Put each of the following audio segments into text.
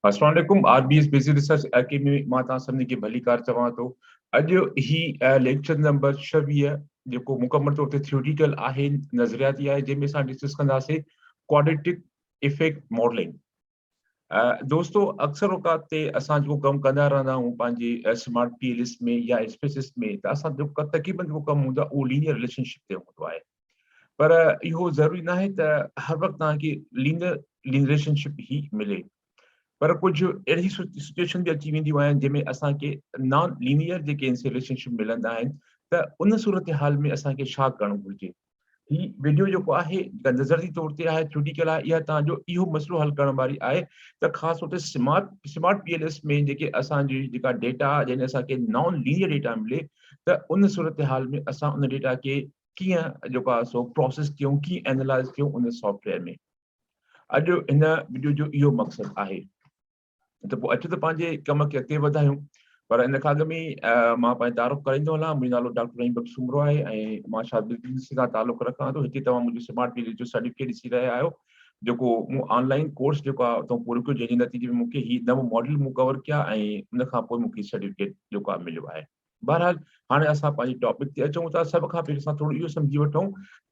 अस्सलाम वालेकुम RBS basic research academy मां तव्हां सभिनी खे भली कार चवां थो। अॼु ही लेक्चर नंबर 26 जेको मुकमल तौर ते थ्योरिटिकल आहे, नज़रियाती आहे, जंहिंमें असां डिस्कस कंदासीं क्वाड्रेटिक इफेक्ट मॉडलिंग। दोस्तों, अक्सर औकात ते असां जेको कमु कंदा रहंदा आहियूं पंहिंजे स्मार्ट पीएलएस में या स्पेसिस में, त असां जेको तक़रीबन जेको कमु हूंदो आहे उहो लीनियर रिलेशनशिप ते हूंदो आहे। पर इहो ज़रूरी न आहे त हर वक़्तु तव्हांखे लीनियर रिलेशनशिप ई मिले। पर कुछ अहिड़ी सिचुएशन भी अची वेंदियूं आहिनि जंहिंमें असांखे नॉन लीनियर जेके रिलेशनशिप मिलंदा आहिनि, त उन सूरत हाल में असांखे छा करणु घुरिजे। ही वीडियो जेको आहे नज़रियाती तौर ते आहे, थ्योरिटिकल आहे, इहा तव्हांजो इहो मसइलो हल करण वारी आहे त ख़ासि तौर ते स्मार्ट पीएलएस में जेके असांजी जेका डेटा जंहिंमें असांखे नॉन लीनियर डेटा मिले, त उन सूरत हाल में असां उन डेटा खे कीअं जेको आहे सो प्रोसेस कयूं, कीअं एनालाइज़ कयूं उन सॉफ्टवेयर में। अॼु हिन वीडियो जो इहो मक़सदु आहे। त पोइ अचो त पंहिंजे कम खे अॻिते वधायूं। पर इन खां अॻु में मां पंहिंजो तारुफ़ कराईंदो हलां। मुंहिंजो नालो डॉक्टर रहीम बख्श सुमरो आहे ऐं मां शादिद सां तालुक़ु रखां थो। हिते तव्हां मुंहिंजो स्मार्ट पीएलएस जो सर्टिफिकेट ॾिसी रहिया आहियो, जेको मूं ऑनलाइन कोर्स जेको आहे उतां पूरो कयो, जंहिंजे नतीजे में मूंखे ही नव मॉड्यूल मूं कवर कया ऐं उन खां पोइ मूंखे सर्टिफिकेट जेको आहे मिलियो आहे। बहरहाल, हाणे असां पंहिंजी टॉपिक ते अचूं था। सभ खां पहिरीं असां थोरो इहो सम्झी वठूं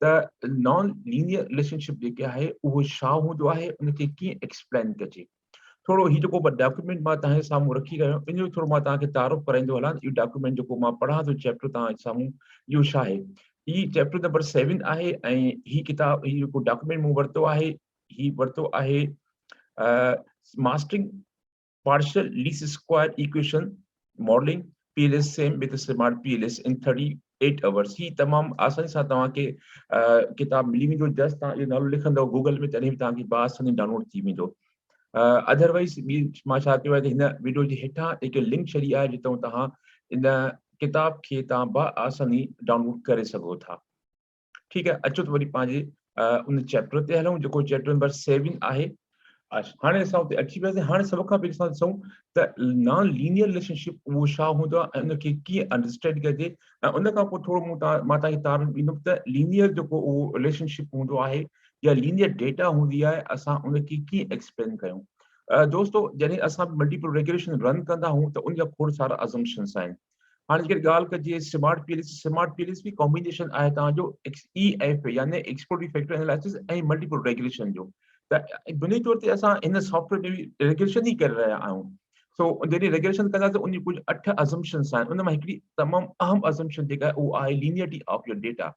त नॉन लीनियर रिलेशनशिप जेके आहे उहो छा हूंदो आहे, उनखे कीअं एक्सप्लेन कजे। थोरो ही जेको डॉक्यूमेंट मां तव्हांजे साम्हूं रखी रहियो आहियां, इन जो थोरो मां तव्हांखे तारुफ़ कराईंदो हलां। इहो डॉक्यूमेंट जेको मां पढ़ां थो, चैप्टर तव्हांजे साम्हूं, इहो छा आहे। ही चैप्टर नंबर 7 आहे ऐं ही किताब, ही जेको डॉक्यूमेंट मूं वरितो आहे, ही वरितो आहे mastering partial least square equation modelling PLS same with smart PLS इन 38 आवर्स। ही तमामु आसानी सां तव्हांखे किताब मिली वेंदो। जस्ट तव्हां इहो नालो लिखंदव गूगल में, तॾहिं बि तव्हांखे बासानी डाउनलोड थी वेंदो। अदरवाइज़ मां छा कयो आहे त हिन वीडियो जे हेठां हिकु लिंक छॾी आहे, जितां तव्हां इन किताब खे तव्हां बासानी डाउनलोड करे सघो था। ठीकु आहे, अचो त वरी पंहिंजे उन चैप्टर ते हलूं, जेको चैप्टर नंबर 7 आहे। हाणे असां उते अची वियासीं। हाणे सभ खां पहिरीं असां ॾिसूं त नॉन लीनियर रिलेशनशिप उहो छा हूंदो आहे ऐं उनखे कीअं अंडरस्टैंड कजे। ऐं उन खां पोइ थोरो मां तव्हांखे तारुफ़ ॾींदुमि त लीनियर जेको उहो रिलेशनशिप हूंदो आहे या लीनियर डेटा हूंदी आहे, असां उनखे कीअं एक्सप्लेन कयूं। दोस्तों, जॾहिं असां मल्टीपल रेगुलेशन रन कंदा आहियूं त उनजा खोड़ सारा अज़म्पशन्स आहिनि। हाणे जेकॾहिं ॻाल्हि कजे स्मार्ट पीएलएस बि कॉम्बिनेशन आहे तव्हांजो EF यानी एक्सप्लोरेटरी फैक्टर एनालिसिस ऐं मल्टीपल रेगुलेशन जो। त बुनियादी तौर ते असां हिन सॉफ्टवेयर में बि रेगुलेशन ई करे रहिया आहियूं। सो जॾहिं रेगुलेशन कंदासीं उन कुझु 8 अज़म्पशन्स आहिनि। उन मां हिकिड़ी तमामु अहम अज़म्पशन जेका आहे उहा आहे लीनियरिटी ऑफ योर डेटा।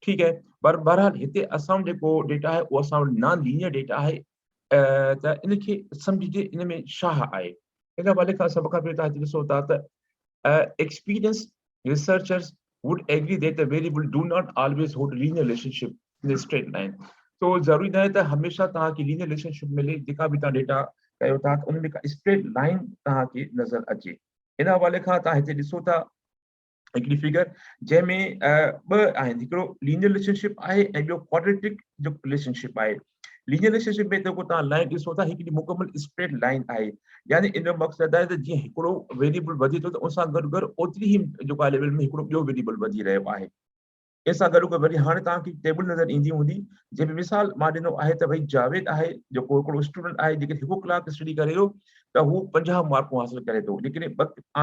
ठीकु है, पर बहरहाल हिते असां जेको डेटा आहे उहो असां वटि नॉन लीनियर डेटा आहे। त इनखे सम्झिजे इन में छा आहे। इन हवाले खां सभ खां पहिरीं तव्हां ॾिसो था त experienced researchers would agree that the variable do not always hold linear relationship in a straight line. तो ज़रूरी न आहे त हमेशह तव्हांखे लीनियर रिलेशनशिप मिले। जेका बि तव्हां डेटा कयो था उन में का स्ट्रेट लाइन तव्हांखे नज़र अचे। इन हवाले खां तव्हां हिते ॾिसो था हिकिड़ी फिगर जंहिंमें ॿ आहिनि। हिकिड़ो लीनियर रिलेशनशिप आहे ऐं ॿियो क्वाड्रेटिक जो रिलेशनशिप आहे। लीनियर रिलेशनशिप में जेको तव्हां लाइन ॾिसो था, हिकिड़ी मुकमल स्ट्रेट लाइन आहे। यानी इन जो मक़सदु आहे त जीअं हिकिड़ो वेरिएबल वधे थो त उन सां गॾु गॾु ओतिरी ई जेको लेवल में हिकिड़ो ॿियो वेरिएबल वधी रहियो आहे। इन सां गॾु गॾु वरी हाणे तव्हांखे टेबल नज़र ईंदी हूंदी, जंहिंमें मिसाल मां ॾिनो आहे त भई जावेद आहे, जेको हिकिड़ो स्टूडेंट आहे जेके 1 कलाक स्टडी करे थो त हू 50 मार्कूं हासिल करे थो। लेकिन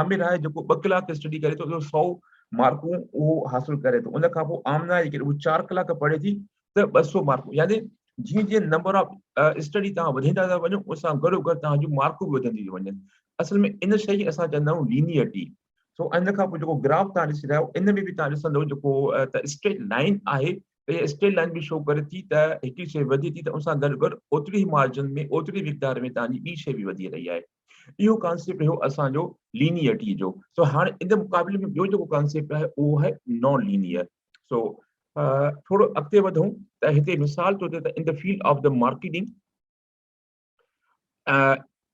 आमिर आहे जेको 2 कलाक स्टडी करे थो, 100 मार्कूं उहो हासिल करे थो। उन खां पोइ आमना आहे जेके 4 कलाक पढ़े थी त 200 मार्कूं। यानी जीअं जीअं नंबर ऑफ स्टडी तव्हां वधाईंदा था वञो, उन सां गॾो गॾु तव्हांजूं मार्कूं बि वधंदी थियूं वञनि। असल में इन शइ खे असां चवंदा आहियूं लीनियरिटी। सो इन खां पोइ जेको ग्राफ तव्हां ॾिसी रहिया आहियो, इन में बि तव्हां ॾिसंदव जेको त स्ट्रेट लाइन आहे, त स्ट्रेट लाइन बि शो करे थी त हिकिड़ी शइ वधे थी त उन सां गॾु गॾु ओतिरी ई मार्जिन में, ओतिरी मिक़दार में तव्हांजी ॿी शइ बि वधी रही आहे। इहो कॉन्सेप्ट रहियो असांजो लीनियरिटी जो। सो हाणे इन मुक़ाबले में ॿियो जेको कॉन्सेप्ट आहे उहो आहे नॉन लीनियर। सो थोरो अॻिते वधूं त हिते मिसाल तौर ते in the field of the marketing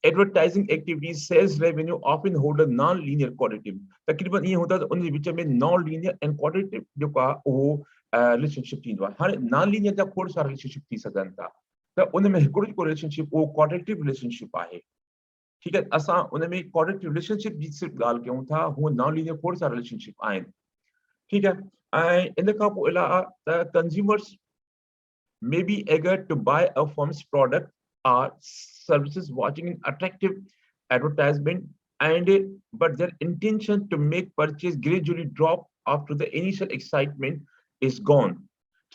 advertising activities, sales revenue often hold a non-linear quadratic। तकरीबन ये होता है उन विच में non-linear and quadratic जेको आहे उहो रिलेशनशिप थींदो आहे। हाणे non-linear जा खोड़ सारा रिलेशनशिप थी सघनि था, त उन में हिकिड़ो जेको रिलेशनशिप उहो quadratic रिलेशनशिप आहे। ठीकु है, असां उन में quadratic रिलेशनशिप जी सिर्फ़ ॻाल्हि कयूं था। हूअ non-linear खोड़ सारा रिलेशनशिप आहिनि। ठीकु है, ऐं इन खां पोइ अलावा त consumers may be eager to buy a firm's product are services watching an attractive advertisement and but their intention to make purchase gradually drop after the initial excitement is gone.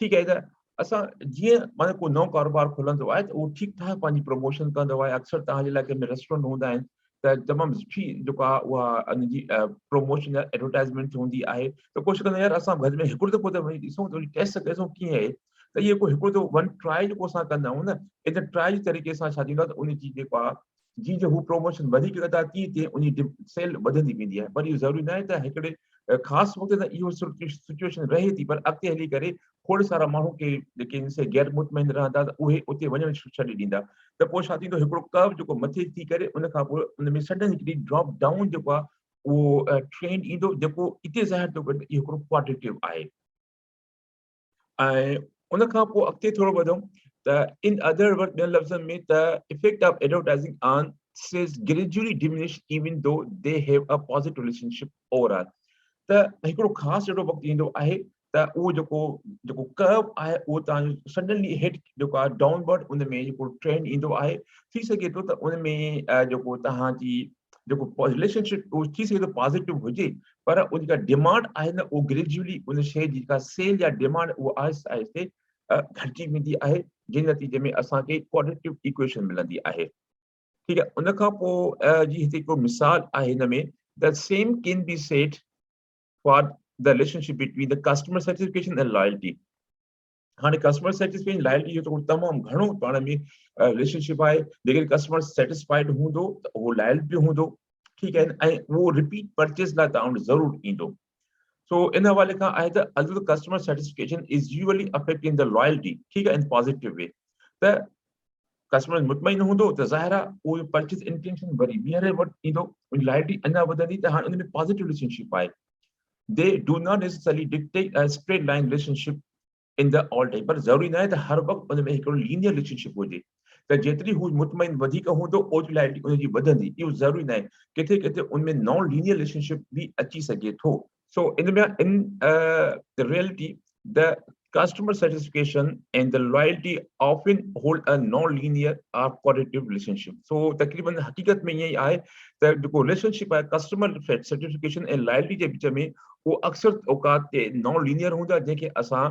ठीक है त असां जीअं माने को नओं कारोबार खुलंदो आहे त उहो ठीकु ठाक पंहिंजी प्रमोशन कंदो आहे अक्सर तव्हांजे इलाइक़े में रेस्टोरेंट हूंदा आहिनि त तमामु सुठी जेको आहे उहा उन जी प्रमोशन या एडवर्टाइज़मेंट हूंदी आहे त कोशिशि कंदा यार असां घर में हिकिड़ो दफ़ो त वञी ॾिसूं त टेस्ट कयूं कीअं आहे त इहो को हिकिड़ो दफ़ो वन ट्राई जेको असां कंदा आहियूं न इन ट्राई तरीक़े सां छा थींदो आहे त उन जी जेको आहे जीअं जीअं हू प्रमोशन वधीक कंदा तीअं तीअं उन जी सेल वधंदी वेंदी आहे पर इहो ज़रूरी न आहे त हिकिड़े ख़ासि वक़्तु ते इहो सिचुएशन रहे थी पर अॻिते हली करे खोड़ सारा माण्हू के जेके इनसे गैर मुतमइन रहंदा त उहे उते वञणु छॾे ॾींदा त पोइ छा थींदो हिकिड़ो कर्व जेको मथे थी करे उन खां पोइ उन में सडन हिकिड़ी ड्रॉप डाउन जेको आहे उहो ट्रेंड ईंदो जेको इते ज़ाहिर थो करे इहो हिकिड़ो क्वाड्रेटिव आहे ऐं उन खां पोइ अॻिते थोरो वधूं त इन अदर वर्ड ॿियनि लफ़्ज़नि में त effect of advertising on sales gradually diminish even though they have a positive relationship overall त हिकिड़ो ख़ासि अहिड़ो वक़्तु ईंदो आहे त उहो जेको जेको कर्व आहे उहो तव्हांजो सडनली हेठि जेको आहे डाउनवर्ड उन में जेको ट्रेंड ईंदो आहे थी सघे थो त उन में जेको तव्हांजी जेको रिलेशनशिप उहो थी सघे थो पॉज़िटिव हुजे पर उन जेका डिमांड आहे न उहो ग्रेजुअली उन शइ जी जेका सेल या डिमांड उहा आहिस्ते आहिस्ते घटिजी वेंदी आहे जंहिं नतीजे में असांखे क्वाड्रेटिव इक्वेशन मिलंदी आहे ठीकु आहे उन खां पोइ जी हिते हिकिड़ो मिसाल आहे हिन में the same can be said for the relationship between the customer satisfaction and loyalty. हाणे कस्टमर सेटिस्फैक्शन लॉयल्टी जो तो तमामु घणो पाण में रिलेशनशिप आहे जेकॾहिं कस्टमर सेटिस्फाइड हूंदो त उहो लॉयल बि हूंदो ठीकु आहे ऐं उहो रिपीट परचेस लाइ तव्हां वटि ज़रूरु ईंदो सो इन हवाले खां आहे त although customer satisfaction is usually affecting the loyalty ठीकु आहे इन पॉज़िटिव वे त कस्टमर मुतमइन हूंदो त ज़ाहिर आहे उहो परचेस इंटेंशन वरी ॿीहर वटि ईंदो लॉयल्टी अञा वधंदी त हाणे उन में पॉज़िटिव रिलेशनशिप आहे they do not necessarily dictate a straight line relationship in the all time पर ज़रूरी न आहे त हर वक़्तु उन में हिकिड़ो लीनियर रिलेशनशिप हुजे त जेतिरी हू मुतमइन वधीक हूंदो ओतिरी लॉयल्टी उन जी वधंदी इहो ज़रूरी न आहे किथे किथे उन में नॉन लीनियर रिलेशनशिप भी अची सघे थो सो इन में इन the reality the customer satisfaction and the loyalty often hold a non-linear or quadratic relationship so तकरीबन हकीकत में ईअं ई आहे त जेको रिलेशनशिप आहे कस्टमर सर्टिफिकेशन ऐं लॉयल्टी जे विच में उहो अक्सर औकात ते नॉन लीनियर हूंदा जंहिंखे असां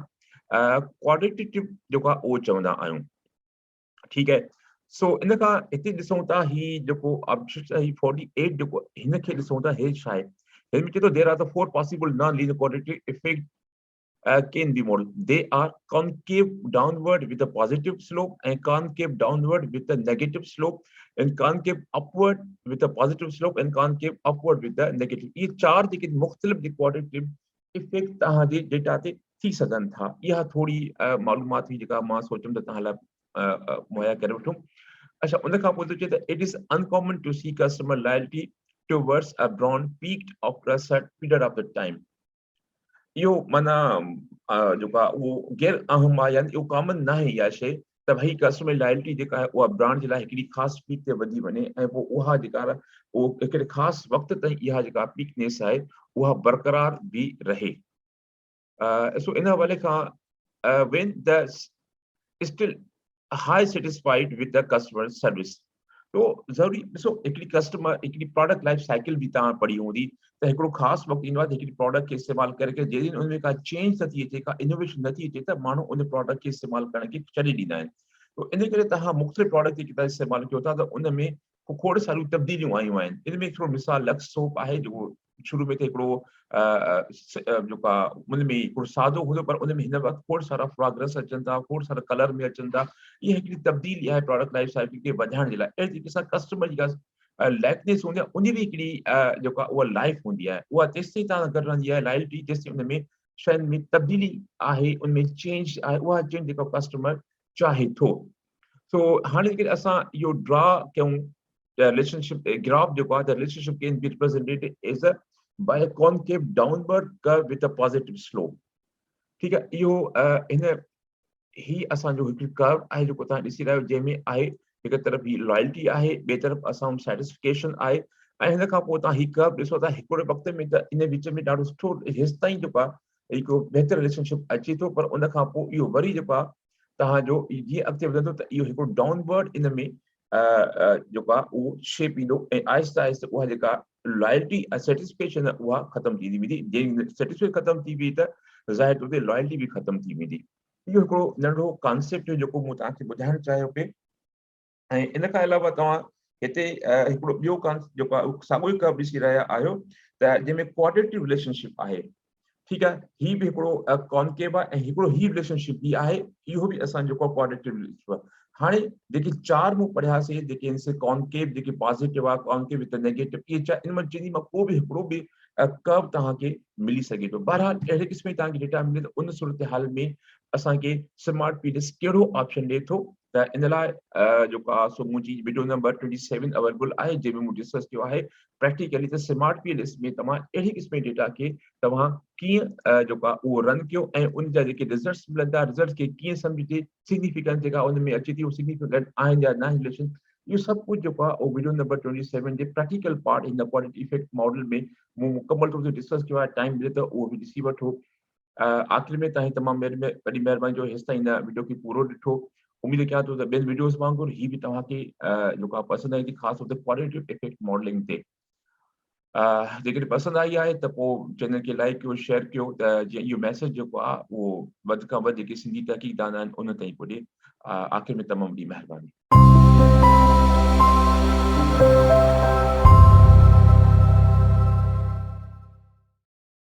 क्वाड्रेटिव जेको आहे उहो चवंदा आहियूं ठीकु आहे सो इन खां हिते ॾिसूं था ही जेको ऑब्जेक्ट ही 48 जेको हिनखे ॾिसूं था हे छा आहे हिन में चए थो there are the four possible non linear quadratic effect can be modeled. They are concave downward with a positive slope and concave downward with a negative slope and concave upward with a positive slope and concave upward with the negative. ये चार जेके मुख्तलिफ क्वाड्रेटिव effect तव्हांजे data ते थी सघनि था इहा थोरी मालूमात हुई जेका मां सोचियमि त तव्हां लाइ मुहैया करे वठूं अच्छा उन खां पोइ चए त it is uncommon to see customer loyalty towards a brand peaked after a certain period of the time इहो माना जेको आहे उहो गैर अहम आहे यानी इहो कॉमन न आहे इहा शइ त भई कस्टमर लॉयल्टी जेका आहे उहा ब्रांड जे लाइ हिकिड़ी ख़ासि पीक ते वधी वञे ऐं पोइ उहा जेका आहे उहो हिकिड़े ख़ासि वक़्त ताईं इहा जेका पीकनेस आहे उहा बरक़रार बि रहे सो इन हवाले खां when the still high satisfied with the customer service तो ज़रूरी ॾिसो हिकिड़ी कस्टमर हिकिड़ी प्रोडक्ट लाइफ साइकिल बि तव्हां पढ़ी हूंदी त हिकिड़ो ख़ासि वक़्तु ईंदो आहे त हिकिड़ी प्रोडक्ट खे इस्तेमालु करे जेॾी उन में का चेंज नथी अचे का इनोवेशन नथी अचे त माण्हू उन प्रोडक्ट खे इस्तेमालु करण खे छॾे ॾींदा आहिनि त इन करे तव्हां मुख़्तलिफ़ प्रोडक्ट जेकी तव्हां इस्तेमालु कयो था त उन में खोड़ सारियूं तब्दीलियूं आयूं आहिनि इन में हिकिड़ो मिसाल लक्स सोप आहे जेको शुरू में त हिकिड़ो जेको आहे उन में हिकिड़ो सादो हूंदो पर उन में हिन वक़्तु खोड़ सारा फ्राग्रेंस अचनि था खोड़ सारा कलर में अचनि था इहा हिकिड़ी तब्दीली आहे प्रोडक्ट लाइफ साइकिल खे वधाइण जे लाइ अहिड़े तरीक़े सां कस्टमर जेका लाइकनेस हूंदी आहे उन बि हिकिड़ी जेको आहे उहा लाइफ हूंदी आहे उहा तेसिताईं तव्हां गॾु रहंदी आहे लॉयल्टी जेसिताईं उन में शयुनि में तब्दीली आहे उन में चेंज आहे उहा चेंज जेको कस्टमर चाहे थो सो हाणे जेकॾहिं असां इहो ड्रा कयूं रिलेशनशिप ग्राफ जेको आहे the relationship can be represented as a by a concave downward curve with a positive slope ठीकु आहे इहो हिन ही असांजो हिकिड़ी कर्व आहे जेको तव्हां ॾिसी रहियो जंहिंमें आहे हिकु तरफ़ ही लॉयल्टी आहे ॿिए तरफ़ असां सेटिस्फिकेशन आहे ऐं हिन खां पोइ तव्हां ही कर्व ॾिसो था हिकिड़े वक़्त में त इन विच में ॾाढो सुठो हेसि ताईं जेको आहे हिकु बहितर रिलेशनशिप अचे थो पर उन खां पोइ इहो वरी जेको आहे तव्हांजो जीअं अॻिते वधंदो त इहो हिकिड़ो डाउनवर्ड इन में जेको आहे उहो शेप ईंदो ऐं आहिस्ते आहिस्ते उहा जेका लॉयल्टी ऐं सेटिस्फेक्शन आहे उहा ख़तमु थींदी वेंदी। जेॾी सेटिस्फेक्शन ख़तमु थी वेई त ज़ाहिर तौर ते लॉयल्टी बि ख़तमु थी वेंदी। इहो हिकिड़ो नंढो कॉन्सेप्ट जेको मूं तव्हांखे ॿुधाइणु चाहियो पिए। ऐं इन खां अलावा तव्हां हिते हिकिड़ो ॿियो जेको आहे साॻियो कर्व ॾिसी रहिया आहियो त जंहिंमें क्वाड्रेटिव रिलेशनशिप आहे। ठीकु आहे, ही बि हिकिड़ो कॉनकेव आहे ऐं हिकिड़ो ही रिलेशनशिप बि आहे, इहो बि असां जेको आहे क्वाड्रेटिव रिलेशनशिप आहे। हाणे जेके 4 मूं पढ़ियासीं, जेके इन से कॉनकेव, जेके पॉज़िटिव आहे, कॉनकेव विद नेगेटिव, इहे इन मां चइनी मां को बि हिकिड़ो बि कर्व तव्हांखे मिली सघे थो। बहरहाल अहिड़े क़िस्म जी तव्हांखे डेटा मिले त उन सूरत हाल में असांखे स्मार्ट पीडीएस कहिड़ो ऑप्शन ॾिए थो, त इन लाइ जेको आहे सो मुंहिंजी वीडियो नंबर 27 अवेलेबल आहे, जंहिंमें मूं डिस्कस कयो आहे प्रैक्टिकली त स्मार्ट पीडीएस में तव्हां अहिड़ी क़िस्म जे डेटा खे तव्हां कीअं जेको आहे उहो रन कयो ऐं उन जा जेके रिज़ल्ट्स मिलनि था, रिज़ल्ट खे कीअं सम्झिजे, सिग्निफिकेंस जेका उन में अचे थी उहो सिग्निफिकेंट आहिनि या न आहिनि रिलेशन, इहो सभु कुझु जेको आहे उहो video number 27 J practical part in the quality effect model में मूं मुकमल तौर ते डिस्कस कयो आहे। टाइम मिले त उहो बि ॾिसी वठो। आख़िर में तव्हां तमामु वॾी महिरबानी जो हेसिताईं हिन वीडियो खे पूरो ॾिठो। उमेद कयां थो त ॿियनि वीडियोज़ वांगुरु ही बि तव्हांखे जेको आहे पसंदि आई थी, ख़ासि तौर ते क्वालिटेटिव इफेक्ट मॉडलिंग ते। जेकॾहिं पसंदि आई आहे त पोइ चैनल खे लाइक कयो, शेयर कयो, त जीअं इहो मैसेज जेको आहे उहो वधि खां वधि जेके सिंधी तहक़ीक़दान आहिनि उन ताईं पुॼे। आख़िर में तमामु वॾी महिरबानी।